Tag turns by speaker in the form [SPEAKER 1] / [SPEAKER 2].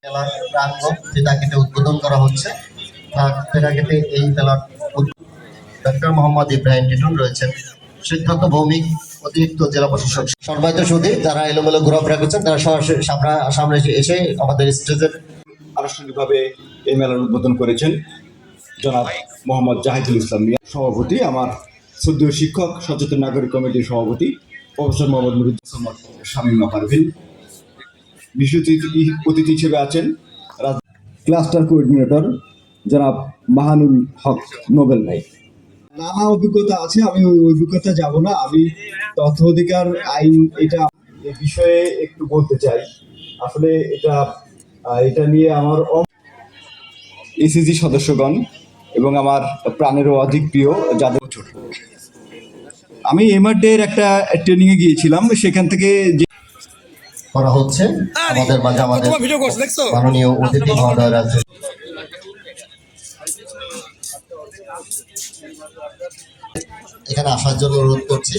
[SPEAKER 1] মেলার প্রাঙ্গণ যেটা কেটে উদ্বোধন করা হচ্ছে, কেটে এই মেলার ডক্টর মোহাম্মদ ইব্রাহিম টিটন রয়েছেন, সিদ্ধান্ত ভৌমিক অতিরিক্ত জেলা প্রশাসক, সম্মানিত সুধী যারা এলোমেলো ঘোরাফেরা করছেন তারা সরাসরি সামনে এসে আমাদের স্টেজের
[SPEAKER 2] আনুষ্ঠানিকভাবে এই মেলার উদ্বোধন করেছেন জনাব মোহাম্মদ জাহিদুল ইসলাম মিয়া সভাপতি, আমার শ্রদ্ধেয় শিক্ষক সচেতন নাগরিক কমিটির সভাপতি প্রফেসর মোহাম্মদ নুরুজ্জামান শামীমা পারভীন, বিশেষ অতিথি হিসেবে আছেন ক্লাস্টার কোঅর্ডিনেটর জনাব মাহানুল হক নোবেল ভাই। নানা অভিজ্ঞতা আছে, আমি ওই অভিজ্ঞতা যাব না। আমি তথ্য অধিকার আইন এটা এই বিষয়ে একটু বলতে চাই। আসলে এটা নিয়ে আমার এসিজি সদস্যগণ এবং আমার প্রাণেরও অধিক প্রিয় যাদের ছোট, আমি এমআরডি এর একটা ট্রেনিং এ গিয়েছিলাম, সেখান থেকে যে
[SPEAKER 1] করা হচ্ছে আমাদের মাঝে আমাদের মাননীয় অতিথি মহোদয়রা আছেন। এখানে আসার জন্য অনুরোধ করছি।